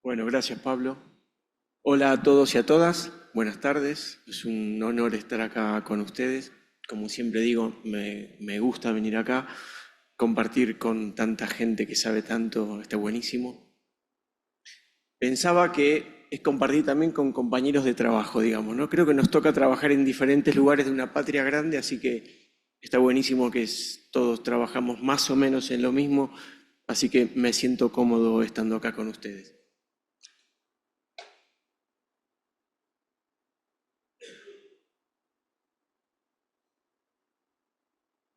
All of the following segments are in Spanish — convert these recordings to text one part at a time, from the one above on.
Bueno, gracias Pablo. Hola a todos y a todas, buenas tardes. Es un honor estar acá con ustedes. Como siempre digo, me gusta venir acá, compartir con tanta gente que sabe tanto, está buenísimo. Pensaba que es compartir también con compañeros de trabajo, digamos, ¿no? Creo que nos toca trabajar en diferentes lugares de una patria grande, así que está buenísimo que todos trabajamos más o menos en lo mismo, así que me siento cómodo estando acá con ustedes.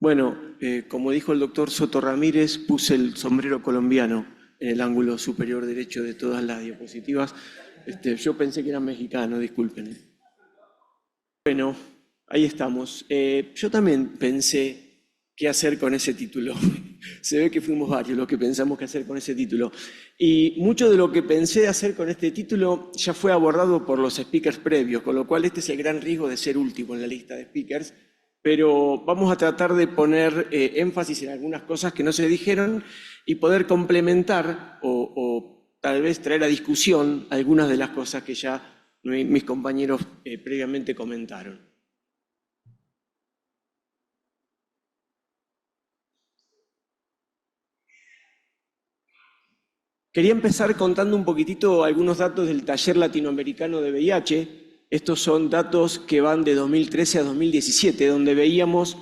Bueno, como dijo el doctor Soto Ramírez, puse el sombrero colombiano en el ángulo superior derecho de todas las diapositivas. Yo pensé que era mexicano, disculpen. Bueno, ahí estamos. Yo también pensé qué hacer con ese título. Se ve que fuimos varios los que pensamos qué hacer con ese título. Y mucho de lo que pensé hacer con este título ya fue abordado por los speakers previos, con lo cual este es el gran riesgo de ser último en la lista de speakers. Pero vamos a tratar de poner énfasis en algunas cosas que no se dijeron y poder complementar o tal vez traer a discusión algunas de las cosas que ya mis compañeros previamente comentaron. Quería empezar contando un poquitito algunos datos del Taller Latinoamericano de VIH. Estos son datos que van de 2013 a 2017, donde veíamos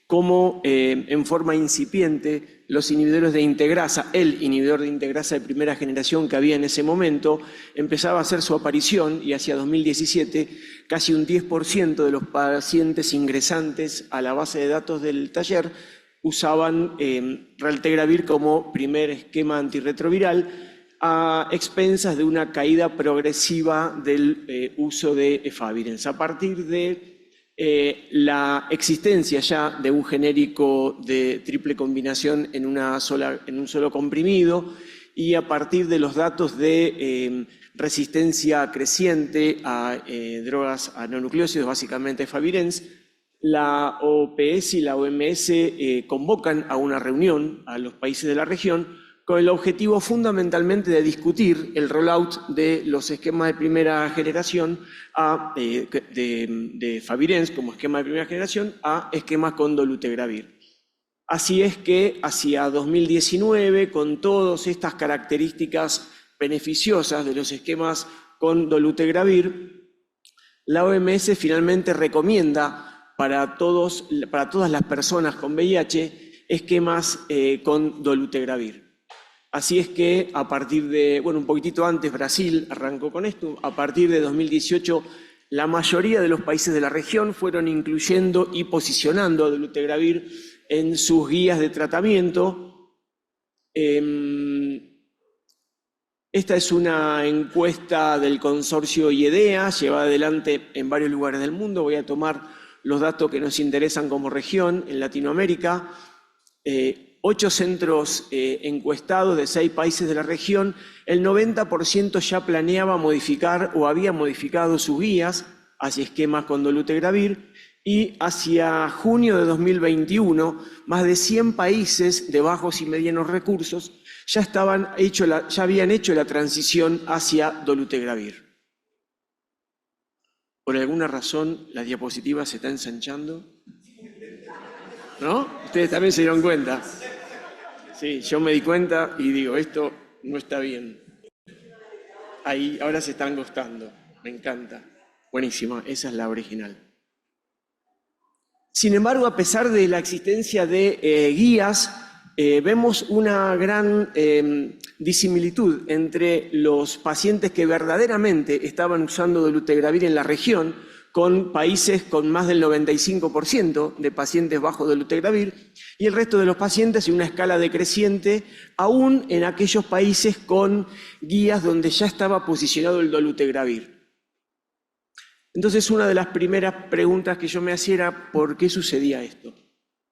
cómo en forma incipiente los inhibidores de integrasa, el inhibidor de integrasa de primera generación que había en ese momento, empezaba a hacer su aparición y hacia 2017 casi un 10% de los pacientes ingresantes a la base de datos del taller usaban raltegravir como primer esquema antirretroviral a expensas de una caída progresiva del uso de efavirenz. A partir de la existencia ya de un genérico de triple combinación en un solo comprimido y a partir de los datos de resistencia creciente a drogas a neonucleósidos, básicamente efavirenz, la OPS y la OMS convocan a una reunión a los países de la región con el objetivo fundamentalmente de discutir el rollout de los esquemas de primera generación de efavirenz como esquema de primera generación a esquemas con dolutegravir. Así es que hacia 2019, con todas estas características beneficiosas de los esquemas con dolutegravir, la OMS finalmente recomienda para todas las personas con VIH esquemas con dolutegravir. Así es que a partir de, bueno, un poquitito antes Brasil arrancó con esto, a partir de 2018 la mayoría de los países de la región fueron incluyendo y posicionando a dolutegravir en sus guías de tratamiento. Esta es una encuesta del consorcio IEDEA, llevada adelante en varios lugares del mundo. Voy a tomar los datos que nos interesan como región en Latinoamérica. 8 centros encuestados de 6 países de la región, el 90% ya planeaba modificar o había modificado sus guías hacia esquemas con dolutegravir y hacia junio de 2021, más de 100 países de bajos y medianos recursos ya habían hecho la transición hacia dolutegravir. Por alguna razón, la diapositiva se está ensanchando. ¿No? Ustedes también se dieron cuenta. Sí, yo me di cuenta y digo, esto no está bien. Ahí, ahora se están gustando. Me encanta. Buenísima, esa es la original. Sin embargo, a pesar de la existencia de guías, vemos una gran disimilitud entre los pacientes que verdaderamente estaban usando dolutegravir en la región, con países con más del 95% de pacientes bajo dolutegravir, y el resto de los pacientes en una escala decreciente, aún en aquellos países con guías donde ya estaba posicionado el dolutegravir. Entonces, una de las primeras preguntas que yo me hacía era ¿por qué sucedía esto?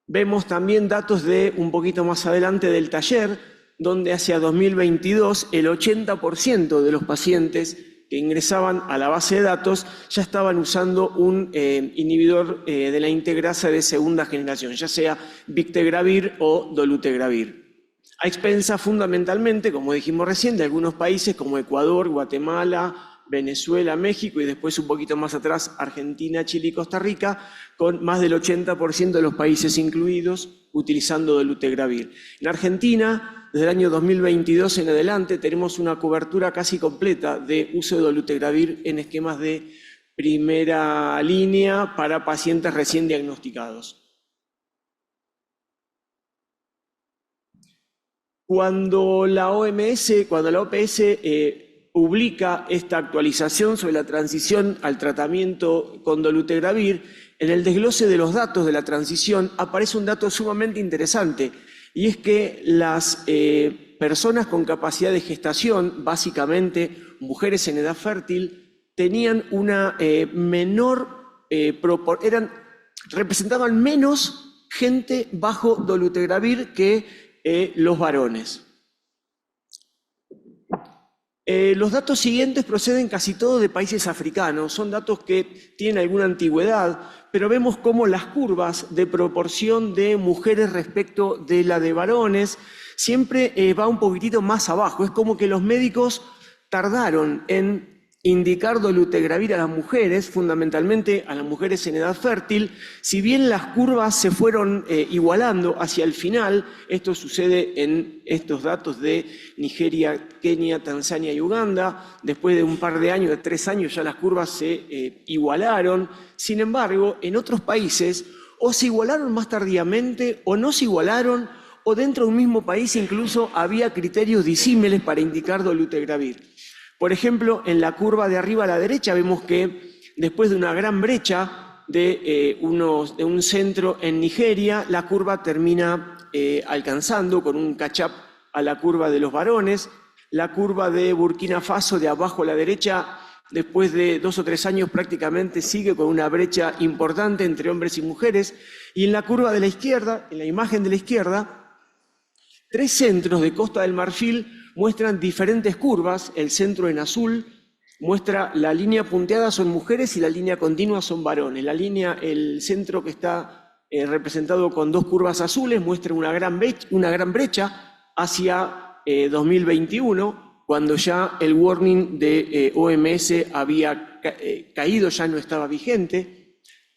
Vemos también datos de un poquito más adelante del taller, donde hacia 2022 el 80% de los pacientes que ingresaban a la base de datos ya estaban usando un inhibidor de la integrasa de segunda generación, ya sea bictegravir o dolutegravir. a expensas fundamentalmente, como dijimos recién, de algunos países como Ecuador, Guatemala, Venezuela, México y después un poquito más atrás Argentina, Chile y Costa Rica, con más del 80% de los países incluidos utilizando dolutegravir. En Argentina, desde el año 2022 en adelante, tenemos una cobertura casi completa de uso de dolutegravir en esquemas de primera línea para pacientes recién diagnosticados. Cuando la OPS publica esta actualización sobre la transición al tratamiento con dolutegravir, en el desglose de los datos de la transición aparece un dato sumamente interesante, y es que las personas con capacidad de gestación, básicamente mujeres en edad fértil, tenían una representaban menos gente bajo dolutegravir que los varones. Los datos siguientes proceden casi todos de países africanos, son datos que tienen alguna antigüedad, pero vemos cómo las curvas de proporción de mujeres respecto de la de varones siempre va un poquitito más abajo. Es como que los médicos tardaron en indicar dolutegravir a las mujeres, fundamentalmente a las mujeres en edad fértil. Si bien las curvas se fueron igualando hacia el final, esto sucede en estos datos de Nigeria, Kenia, Tanzania y Uganda, después de un par de años, de 3 años, ya las curvas se igualaron. Sin embargo, en otros países o se igualaron más tardíamente o no se igualaron, o dentro de un mismo país incluso había criterios disímiles para indicar dolutegravir. Por ejemplo, en la curva de arriba a la derecha vemos que después de una gran brecha de un centro en Nigeria, la curva termina alcanzando con un catch-up a la curva de los varones. La curva de Burkina Faso de abajo a la derecha, después de 2 o 3 años prácticamente sigue con una brecha importante entre hombres y mujeres. Y en la curva de la izquierda, en la imagen de la izquierda, 3 centros de Costa del Marfil muestran diferentes curvas. El centro en azul muestra la línea punteada son mujeres y la línea continua son varones. El centro que está representado con 2 curvas azules muestra una gran brecha hacia 2021, cuando ya el warning de OMS había caído, ya no estaba vigente.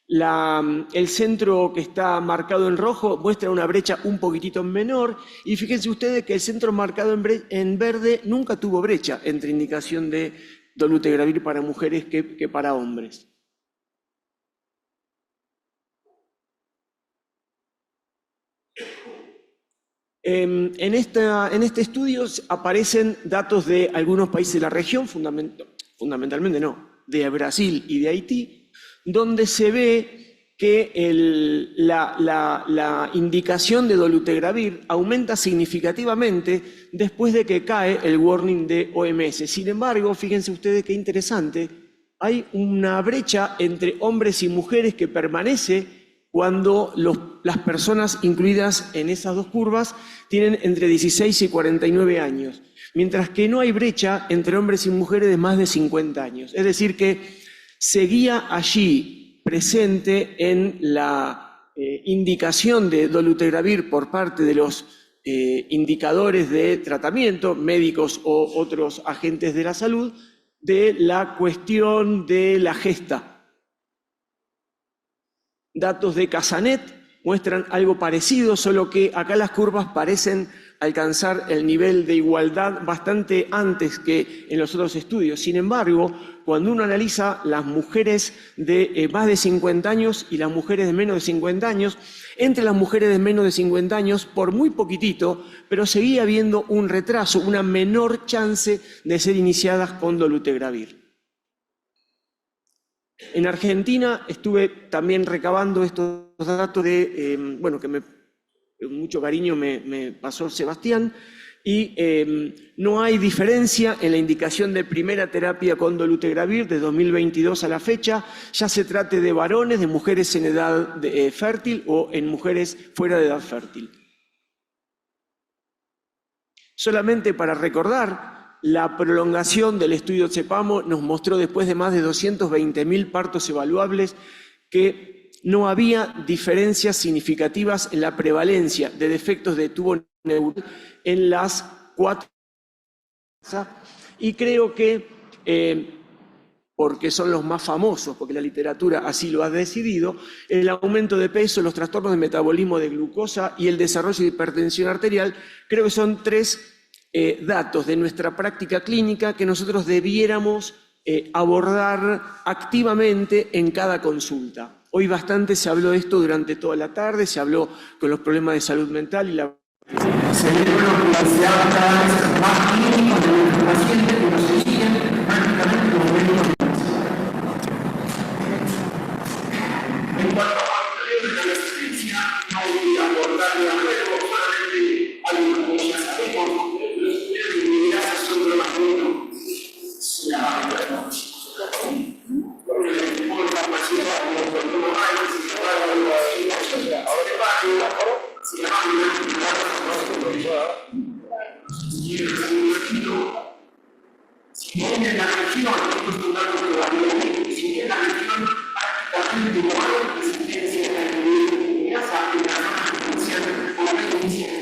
El centro que está marcado en rojo muestra una brecha un poquitito menor, y fíjense ustedes que el centro marcado en verde nunca tuvo brecha entre indicación de dolutegravir para mujeres que para hombres. En este estudio aparecen datos de algunos países de la región, fundamentalmente de Brasil y de Haití, donde se ve que la indicación de dolutegravir aumenta significativamente después de que cae el warning de OMS. Sin embargo, fíjense ustedes qué interesante, hay una brecha entre hombres y mujeres que permanece cuando las personas incluidas en esas 2 curvas tienen entre 16 y 49 años, mientras que no hay brecha entre hombres y mujeres de más de 50 años. Es decir que seguía allí presente en la indicación de dolutegravir por parte de los indicadores de tratamiento, médicos o otros agentes de la salud, de la cuestión de la gesta. Datos de Casanet muestran algo parecido, solo que acá las curvas parecen alcanzar el nivel de igualdad bastante antes que en los otros estudios. Sin embargo, cuando uno analiza las mujeres de más de 50 años y las mujeres de menos de 50 años, entre las mujeres de menos de 50 años, por muy poquitito, pero seguía habiendo un retraso, una menor chance de ser iniciadas con dolutegravir. En Argentina estuve también recabando estos datos que con mucho cariño me pasó Sebastián, y no hay diferencia en la indicación de primera terapia con dolutegravir de 2022 a la fecha, ya se trate de varones, de mujeres en edad fértil o en mujeres fuera de edad fértil. Solamente para recordar, la prolongación del estudio CEPAMO nos mostró después de más de 220.000 partos evaluables que no había diferencias significativas en la prevalencia de defectos de tubo neural en las 4. Y creo que, porque son los más famosos, porque la literatura así lo ha decidido, el aumento de peso, los trastornos de metabolismo de glucosa y el desarrollo de hipertensión arterial, creo que son 3 datos de nuestra práctica clínica que nosotros debiéramos abordar activamente en cada consulta. Hoy bastante se habló de esto durante toda la tarde, se habló con los problemas de salud mental y la... Se ve cada vez más clínicos de nuestros pacientes que nos siguen prácticamente como médicos. En cuanto a la resistencia, no voy a abordar de nuevo, solamente algo que ya sabemos, los estudios de liderazgo son lo más bueno. Por capacidad, como hay, si bien la región, esto es un dato que varía, si bien la región prácticamente no hay resistencia a la inmunidad, en las zonas potenciales por la inicia de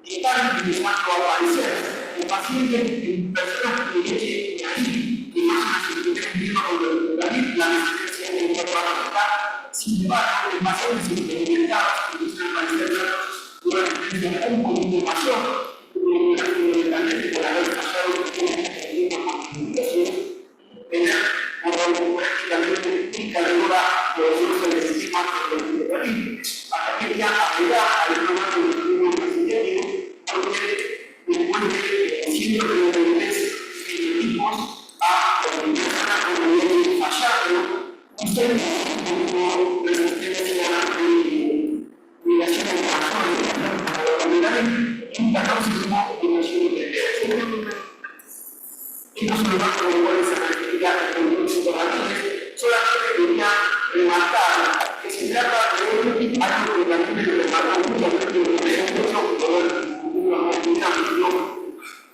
están empezando a aparecer en pacientes, en personas que leche ahí, que más o menos se tienen con la resistencia de la inmunidad. Sin embargo, en pacientes experimentados que empiezan a aparecer durante un poquito mayor, fundamentalmente por haber pasado tener prácticamente pica de hora por el sistema operativo. Hasta que ya apela al programa de estudio brasileño, porque después de 133 fenotipos a personas con nivel fallado, ustedes como resistencia a la migración de personas, un 14% de nación de y no solo más como cuál es la característica de los psicoanalistas, solamente quería remarcar que se trata de algo que también le remarcó mucho a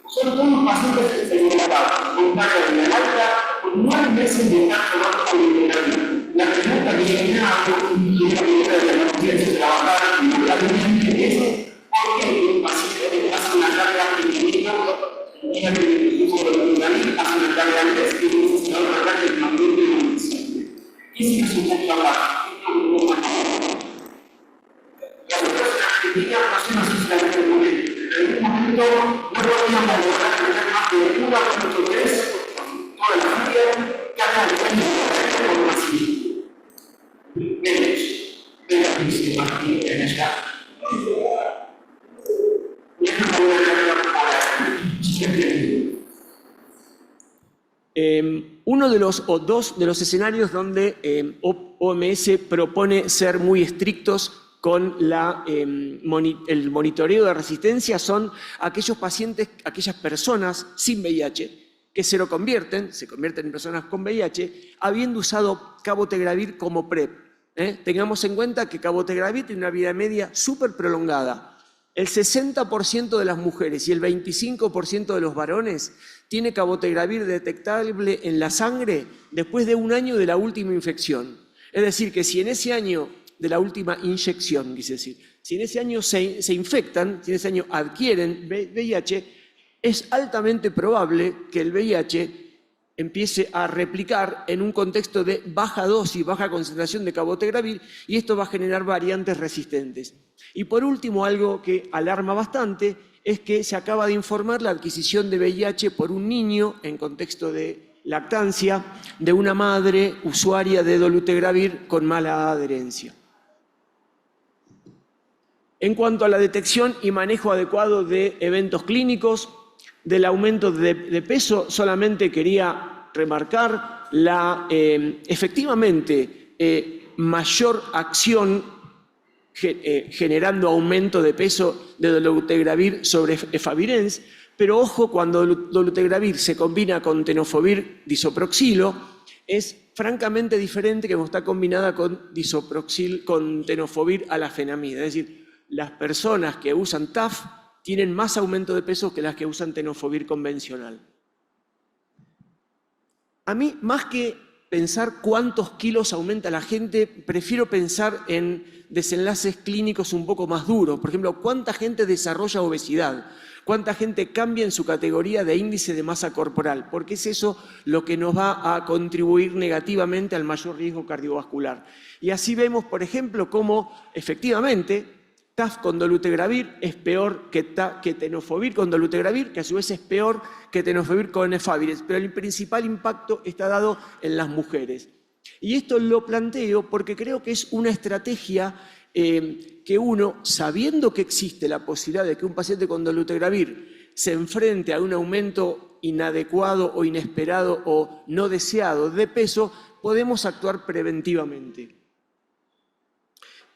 son todos los pacientes experimentados con carga de la alta con 9 meses de estar tomando polimetalina. La pregunta que viene a y es la pregunta de la conciencia de trabajar regularmente es ¿por qué un paciente hace una carga pequeñita y el uso de la polimetalina hace una carga antes que necesita una carga de mayor de la medicina? Y es un poco hablar. Las otras características no sé si la recuerden. En un momento no podíamos lograr tener más de 1.3 toda la familia cada vez por masivo. Menos de la crisis aquí en esta. Y es una buena carga uno de los, o dos de los escenarios donde OMS propone ser muy estrictos con el monitoreo de resistencia son aquellos pacientes, aquellas personas sin VIH que se convierten en personas con VIH, habiendo usado cabotegravir como PrEP. Tengamos en cuenta que cabotegravir tiene una vida media súper prolongada. El 60% de las mujeres y el 25% de los varones tiene cabotegravir detectable en la sangre después de 1 año de la última infección. Es decir, que si en ese año de la última inyección, quise decir, si en ese año se infectan, si en ese año adquieren VIH, es altamente probable que el VIH empiece a replicar en un contexto de baja dosis, baja concentración de cabotegravir, y esto va a generar variantes resistentes. Y por último, algo que alarma bastante, es que se acaba de informar la adquisición de VIH por un niño en contexto de lactancia de una madre usuaria de dolutegravir con mala adherencia. En cuanto a la detección y manejo adecuado de eventos clínicos, del aumento de peso, solamente quería remarcar la efectivamente mayor acción generando aumento de peso de dolutegravir sobre efavirenz, pero ojo, cuando dolutegravir se combina con tenofovir disoproxilo, es francamente diferente que cuando está combinada con tenofovir alafenamida. Es decir, las personas que usan TAF tienen más aumento de peso que las que usan tenofovir convencional. A mí, más que pensar cuántos kilos aumenta la gente, prefiero pensar en desenlaces clínicos un poco más duros. Por ejemplo, ¿cuánta gente desarrolla obesidad? ¿Cuánta gente cambia en su categoría de índice de masa corporal? Porque es eso lo que nos va a contribuir negativamente al mayor riesgo cardiovascular. Y así vemos, por ejemplo, cómo efectivamente TAF con dolutegravir es peor que tenofovir con dolutegravir, que a su vez es peor que tenofovir con efavirenz, pero el principal impacto está dado en las mujeres. Y esto lo planteo porque creo que es una estrategia que uno, sabiendo que existe la posibilidad de que un paciente con dolutegravir se enfrente a un aumento inadecuado o inesperado o no deseado de peso, podemos actuar preventivamente.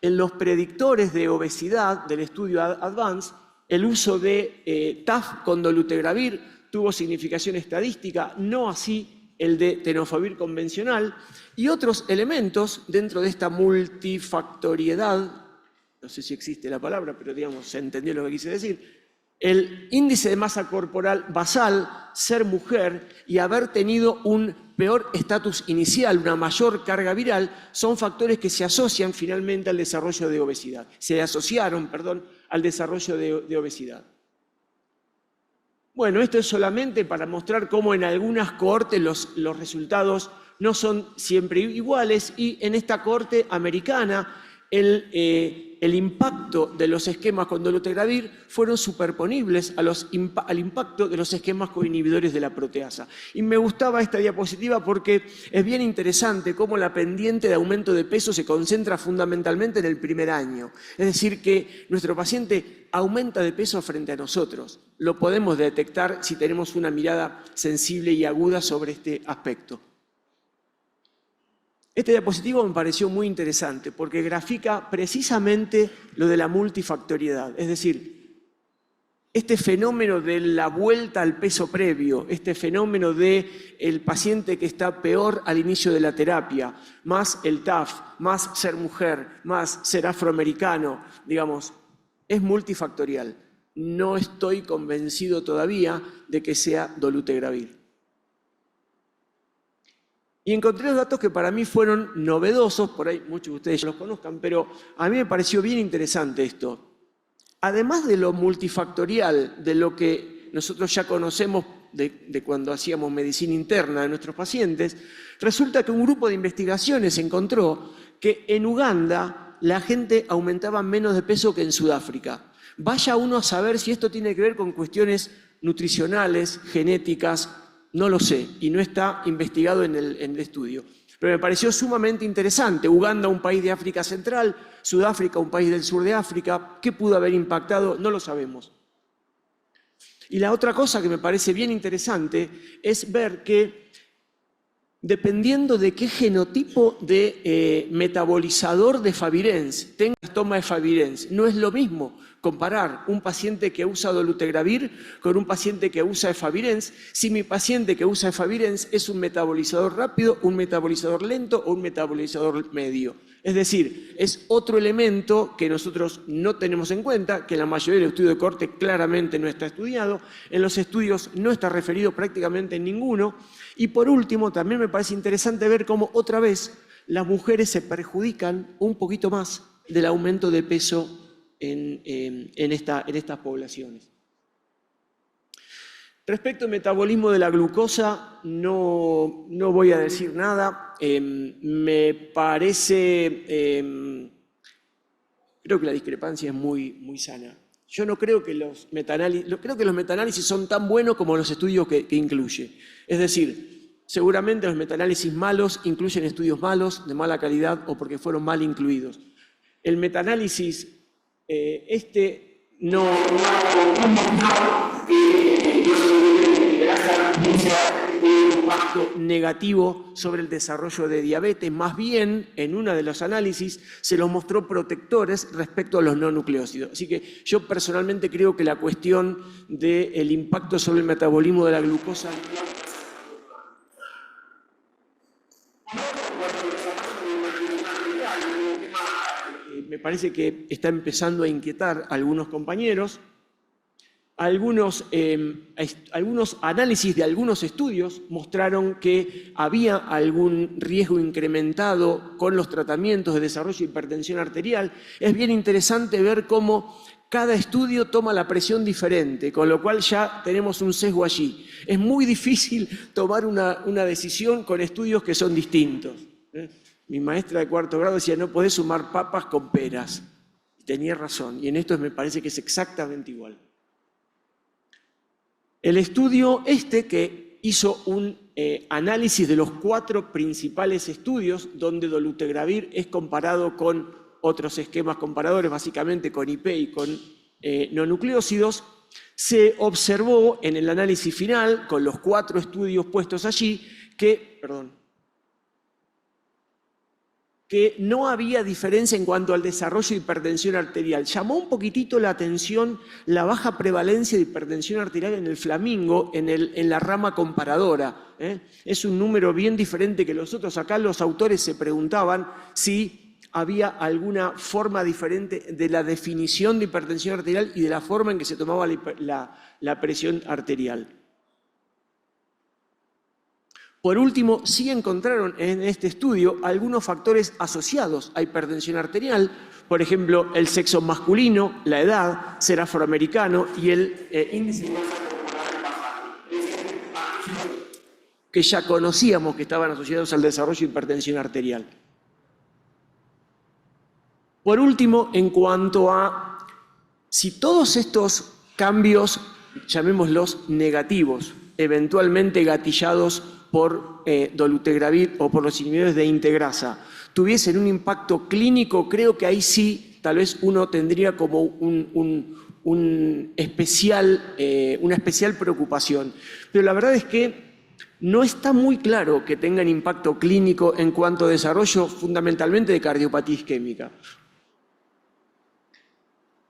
En los predictores de obesidad del estudio ADVANCE, el uso de TAF con dolutegravir tuvo significación estadística, no así el de tenofovir convencional, y otros elementos dentro de esta multifactoriedad, no sé si existe la palabra, pero digamos, se entendió lo que quise decir, el índice de masa corporal basal, ser mujer y haber tenido un peor estatus inicial, una mayor carga viral, son factores que se asocian finalmente al desarrollo de obesidad. Se asociaron, perdón, al desarrollo de obesidad. Bueno, esto es solamente para mostrar cómo en algunas cohortes los resultados no son siempre iguales y en esta cohorte americana el impacto de los esquemas con dolutegravir fueron superponibles al impacto de los esquemas coinhibidores de la proteasa. Y me gustaba esta diapositiva porque es bien interesante cómo la pendiente de aumento de peso se concentra fundamentalmente en el primer año. Es decir, que nuestro paciente aumenta de peso frente a nosotros. Lo podemos detectar si tenemos una mirada sensible y aguda sobre este aspecto. Este diapositivo me pareció muy interesante porque grafica precisamente lo de la multifactoriedad, es decir, este fenómeno de la vuelta al peso previo, este fenómeno del paciente que está peor al inicio de la terapia, más el TAF, más ser mujer, más ser afroamericano, digamos, es multifactorial. No estoy convencido todavía de que sea dolutegravir. Y encontré los datos que para mí fueron novedosos, por ahí muchos de ustedes ya los conozcan, pero a mí me pareció bien interesante esto. Además de lo multifactorial, de lo que nosotros ya conocemos de cuando hacíamos medicina interna de nuestros pacientes, resulta que un grupo de investigaciones encontró que en Uganda la gente aumentaba menos de peso que en Sudáfrica. Vaya uno a saber si esto tiene que ver con cuestiones nutricionales, genéticas, no lo sé, y no está investigado en el estudio. Pero me pareció sumamente interesante. Uganda, un país de África Central, Sudáfrica, un país del sur de África. ¿Qué pudo haber impactado? No lo sabemos. Y la otra cosa que me parece bien interesante es ver que dependiendo de qué genotipo de metabolizador de efavirenz tenga toma efavirenz, no es lo mismo comparar un paciente que usa dolutegravir con un paciente que usa efavirenz, si mi paciente que usa efavirenz es un metabolizador rápido, un metabolizador lento o un metabolizador medio. Es decir, es otro elemento que nosotros no tenemos en cuenta, que en la mayoría de los estudios de corte claramente no está estudiado, en los estudios no está referido prácticamente en ninguno. Y por último, también me parece interesante ver cómo otra vez las mujeres se perjudican un poquito más del aumento de peso en estas poblaciones. Respecto al metabolismo de la glucosa, no voy a decir nada. Me parece, creo que la discrepancia es muy sana. Yo no creo que los metaanálisis son tan buenos como los estudios que incluye. Es decir, seguramente los metaanálisis malos incluyen estudios malos, de mala calidad o porque fueron mal incluidos. El metaanálisis no un impacto negativo sobre el desarrollo de diabetes, más bien en una de los análisis se los mostró protectores respecto a los no nucleócidos. Así que yo personalmente creo que la cuestión del impacto sobre el metabolismo de la glucosa me parece que está empezando a inquietar a algunos compañeros. algunos análisis de algunos estudios mostraron que había algún riesgo incrementado con los tratamientos de desarrollo de hipertensión arterial. Es bien interesante ver cómo cada estudio toma la presión diferente, con lo cual ya tenemos un sesgo allí. Es muy difícil tomar una decisión con estudios que son distintos. Mi maestra de cuarto grado decía, no podés sumar papas con peras. Y tenía razón, y en esto me parece que es exactamente igual. El estudio que hizo un análisis de los 4 principales estudios donde dolutegravir es comparado con otros esquemas comparadores, básicamente con IP y con no nucleósidos, se observó en el análisis final, con los 4 estudios puestos allí, que no había diferencia en cuanto al desarrollo de hipertensión arterial. Llamó un poquitito la atención la baja prevalencia de hipertensión arterial en el Flamingo, en la rama comparadora. Es un número bien diferente que los otros. Acá los autores se preguntaban si había alguna forma diferente de la definición de hipertensión arterial y de la forma en que se tomaba la presión arterial. Por último, sí encontraron en este estudio algunos factores asociados a hipertensión arterial, por ejemplo, el sexo masculino, la edad, ser afroamericano y el índice de masa corporal que ya conocíamos que estaban asociados al desarrollo de hipertensión arterial. Por último, en cuanto a si todos estos cambios, llamémoslos negativos, eventualmente gatillados por dolutegravir o por los inhibidores de integrasa, tuviesen un impacto clínico, creo que ahí sí, tal vez uno tendría como una especial preocupación. Pero la verdad es que no está muy claro que tengan impacto clínico en cuanto a desarrollo fundamentalmente de cardiopatía isquémica.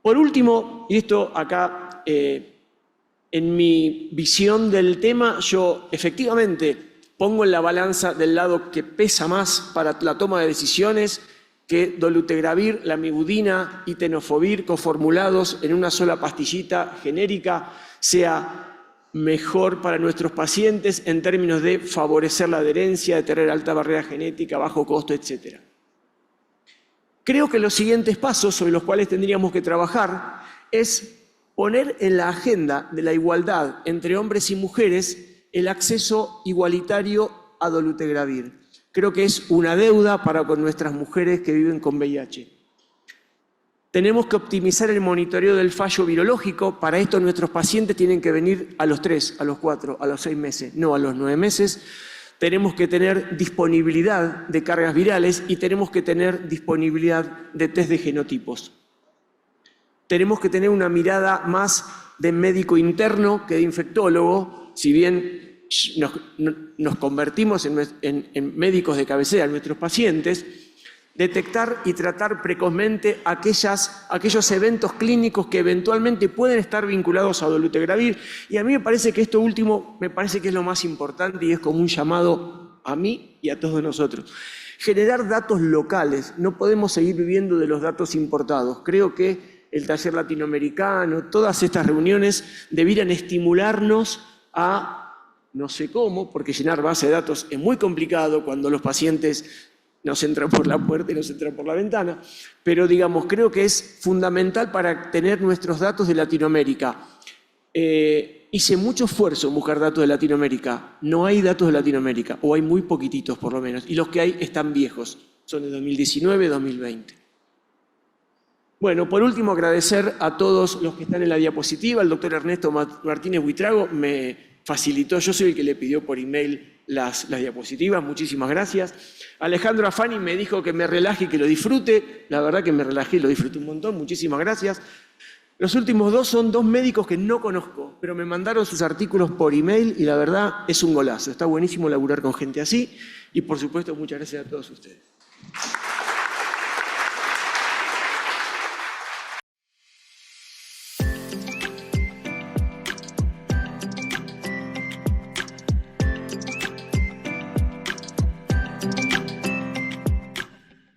Por último, y esto acá en mi visión del tema, yo efectivamente pongo en la balanza del lado que pesa más para la toma de decisiones que dolutegravir, lamivudina y tenofovir coformulados en una sola pastillita genérica sea mejor para nuestros pacientes en términos de favorecer la adherencia, de tener alta barrera genética, bajo costo, etc. Creo que los siguientes pasos sobre los cuales tendríamos que trabajar es poner en la agenda de la igualdad entre hombres y mujeres el acceso igualitario a dolutegravir. Creo que es una deuda para con nuestras mujeres que viven con VIH. Tenemos que optimizar el monitoreo del fallo virológico. Para esto nuestros pacientes tienen que venir a los 3, a los 4, a los 6 meses, no a los 9 meses. Tenemos que tener disponibilidad de cargas virales y tenemos que tener disponibilidad de test de genotipos. Tenemos que tener una mirada más de médico interno que de infectólogo, si bien nos convertimos en médicos de cabecera en nuestros pacientes, detectar y tratar precozmente aquellos eventos clínicos que eventualmente pueden estar vinculados a dolutegravir. Y a mí me parece que esto último me parece que es lo más importante y es como un llamado a mí y a todos nosotros. Generar datos locales, no podemos seguir viviendo de los datos importados. Creo que el taller latinoamericano, todas estas reuniones debieran estimularnos a, no sé cómo, porque llenar base de datos es muy complicado cuando los pacientes nos entran por la puerta y nos entran por la ventana, pero digamos, creo que es fundamental para tener nuestros datos de Latinoamérica. Hice mucho esfuerzo en buscar datos de Latinoamérica. No hay datos de Latinoamérica, o hay muy poquititos por lo menos, y los que hay están viejos, son de 2019, 2020. Bueno, por último, agradecer a todos los que están en la diapositiva. El doctor Ernesto Martínez Buitrago me facilitó, yo soy el que le pidió por email las diapositivas, muchísimas gracias. Alejandro Afani me dijo que me relaje y que lo disfrute. La verdad que me relajé y lo disfruté un montón, muchísimas gracias. Los últimos dos son 2 médicos que no conozco, pero me mandaron sus artículos por email y la verdad es un golazo. Está buenísimo laburar con gente así y por supuesto muchas gracias a todos ustedes.